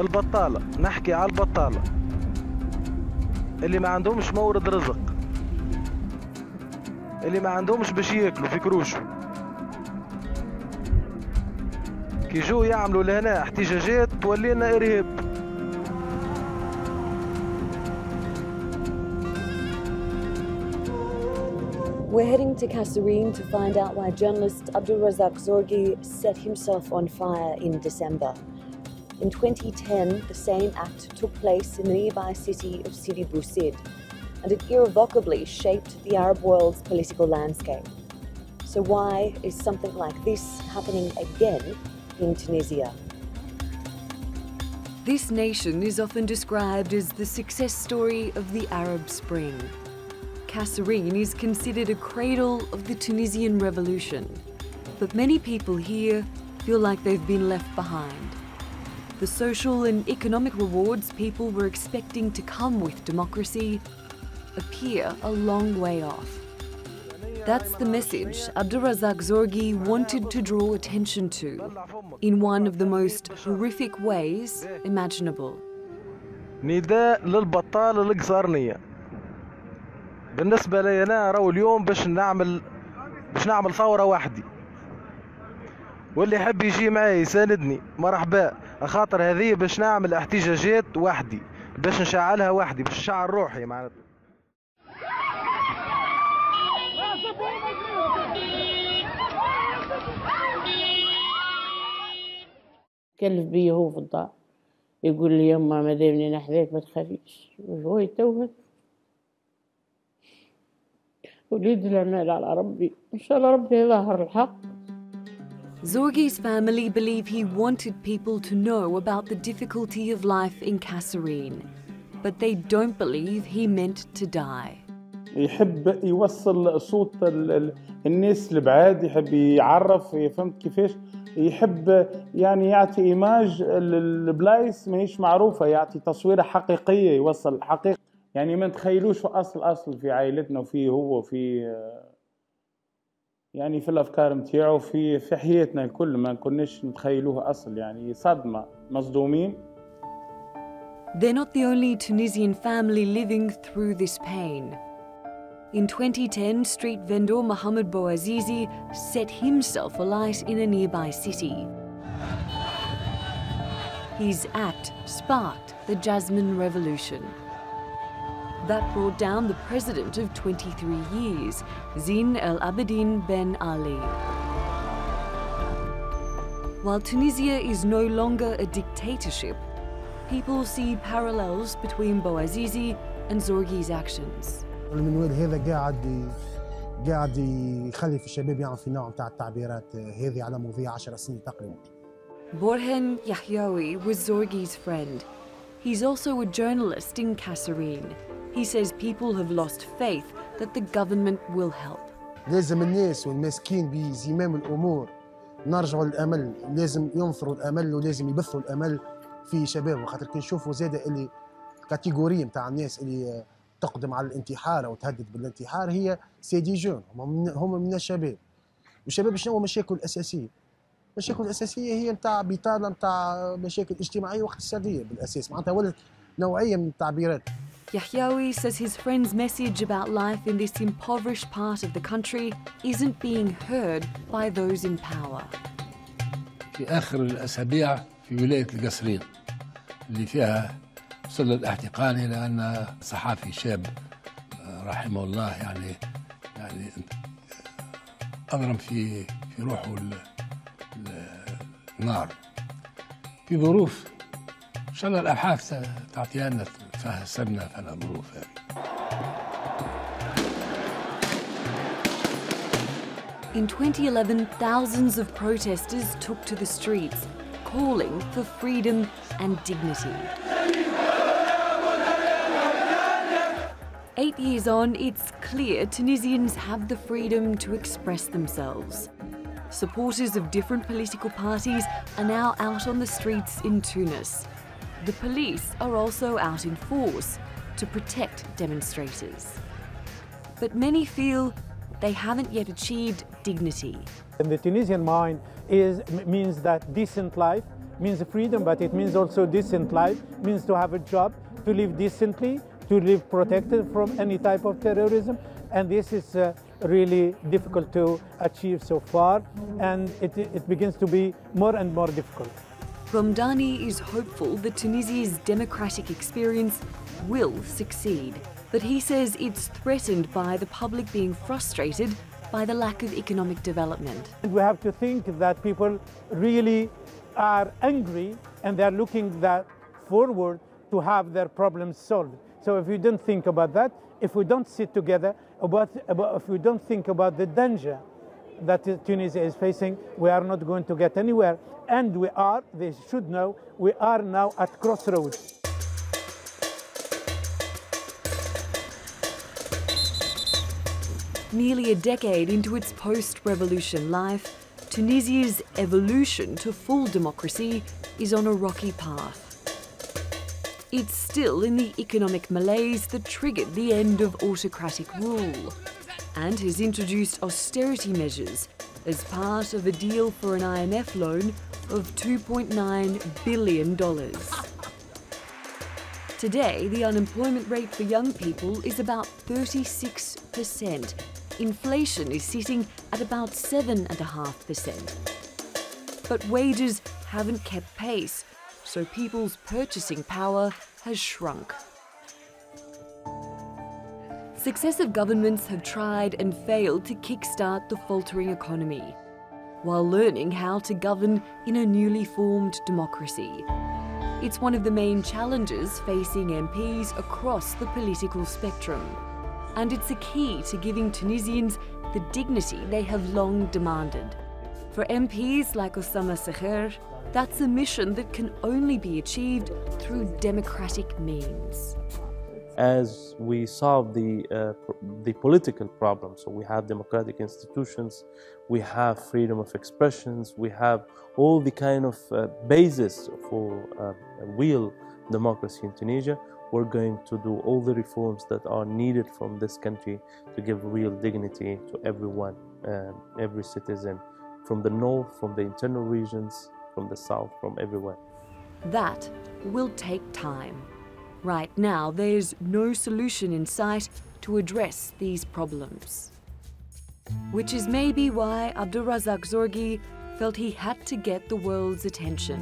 البطالة، نحكي على البطالة اللي ما عندهمش مورد رزق، اللي ما عندهمش باش ياكلوا في كروشهم، كي جو يعملوا لهنا احتجاجات تولينا إرهاب. We're heading to Kasserine to find out why journalist Abderrazak Zorgu set himself on fire in December. In 2010, the same act took place in the nearby city of Sidi Bouzid, and it irrevocably shaped the Arab world's political landscape. So why is something like this happening again in Tunisia? This nation is often described as the success story of the Arab Spring. Kasserine is considered a cradle of the Tunisian revolution, but many people here feel like they've been left behind. The social and economic rewards people were expecting to come with democracy appear a long way off. That's the message Abderrazak Zorgu wanted to draw attention to in one of the most horrific ways imaginable. نداء للبطالة القصارنية. بالنسبة لي أنا راهو اليوم باش نعمل ثورة وحدي، واللي يحب يجي معي يساندني مرحبا، خاطر هذه باش نعمل احتجاجات وحدي، باش نشعلها وحدي، باش نشعل روحي معناتها. كلف بي هو في الدار يقول لي يما ما دامني نحذاك ما تخافيش، وهو يتوهك وليد الأعمال على ربي، إن شاء الله ربي يظهر الحق. Zorgu's family believe he wanted people to know about the difficulty of life in Kasserine, but they don't believe he meant to die. يحب يوصل صوت الناس البعاد، يحب يعرف، فهمت كيفاش؟ يحب يعني يعطي إيماج البلايص ماهيش معروفة، يعطي تصويرة حقيقية، يوصل الحقيقة. يعني ما نتخيلوش في أصل في عائلتنا وفي هو في يعني في الأفكار متاعو في حياتنا الكل، ما كناش نتخيلوه أصل، يعني صدمة، مصدومين. They're not the only Tunisian family living through this pain. In 2010, street vendor Mohamed Bouazizi set himself alight in a nearby city. His act sparked the Jasmine Revolution. That brought down the president of 23 years, Zine El Abidine Ben Ali. While Tunisia is no longer a dictatorship, people see parallels between Bouazizi and Zorgu's actions. المنوال هذا قاعد يخلي في الشباب يعرف في نوع نتاع التعبيرات هذه على مواضيع 10 سنين تقريبا. Borhan Yahyaoui was Zorgu's friend. He's also a journalist in Kasserine. He says people have lost faith that the government will help. لازم الناس والماسكين بزمام الامور نرجعوا للامل، لازم ينثروا الامل ولازم يبثوا الامل في شباب، خاطر كي نشوفوا زاده اللي كاتيجوري نتاع الناس اللي تقدم على الانتحار او تهدد بالانتحار هي سيدي جون، هم من الشباب. والشباب شنو مشاكل اساسيه؟ المشاكل الاساسيه هي نتاع بطاله، نتاع مشاكل اجتماعيه واقتصاديه بالاساس، معناتها ولد نوعيه من التعبيرات. Yahyaoui says his friend's message about life in this impoverished part of the country isn't being heard by those in power. في آخر الأسابيع في ولاية القصرين اللي فيها وصل الاحتقان إلى أن صحافي شاب رحمه الله يعني أضرم في روحه النار في ظروف إن شاء الله الأبحاث تعطيها لنا فهسنا على الظروف هذه. In 2011, thousands of protesters took to the streets, calling for freedom and dignity. 8 years on, it's clear Tunisians have the freedom to express themselves. Supporters of different political parties are now out on the streets in Tunis. The police are also out in force to protect demonstrators. But many feel they haven't yet achieved dignity. In the Tunisian mind means that decent life means freedom, but it means also decent life, means to have a job, to live decently, to live protected from any type of terrorism. And this is really difficult to achieve so far, and it begins to be more and more difficult. Ramdani is hopeful that Tunisia's democratic experience will succeed, but he says it's threatened by the public being frustrated by the lack of economic development. We have to think that people really are angry and they're looking forward to have their problems solved. So if we don't think about that, if we don't sit together, if we don't think about the danger that Tunisia is facing, we are not going to get anywhere. And they should know, we are now at crossroads. Nearly a decade into its post-revolution life, Tunisia's evolution to full democracy is on a rocky path. It's still in the economic malaise that triggered the end of autocratic rule, and has introduced austerity measures as part of a deal for an IMF loan of $2.9 billion. Today, the unemployment rate for young people is about 36%. Inflation is sitting at about 7.5%. But wages haven't kept pace, so people's purchasing power has shrunk. Successive governments have tried and failed to kickstart the faltering economy, while learning how to govern in a newly formed democracy. It's one of the main challenges facing MPs across the political spectrum, and it's a key to giving Tunisians the dignity they have long demanded. For MPs like Osama Saher, that's a mission that can only be achieved through democratic means. As we solve the political problems, so we have democratic institutions, we have freedom of expressions, we have all the kind of basis for real democracy in Tunisia, we're going to do all the reforms that are needed from this country to give real dignity to everyone, every citizen, from the north, from the internal regions, from the south, from everywhere. That will take time. Right now, there's no solution in sight to address these problems. Which is maybe why Abderrazak Zorgu felt he had to get the world's attention.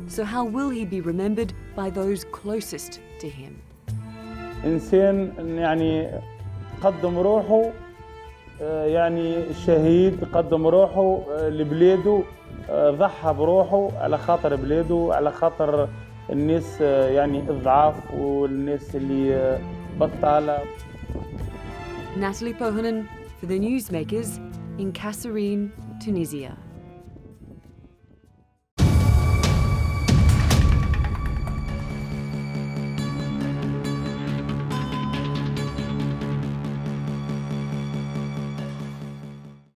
So how will he be remembered by those closest to him? إنسان يعني قدم روحه يعني شهيد قدم روحه لبلاده ضحى بروحه على خاطر بلاده على خاطر الناس يعني الضعاف والناس اللي بطالة. Natalie Pohonen for the Newsmakers in Kasserine, Tunisia.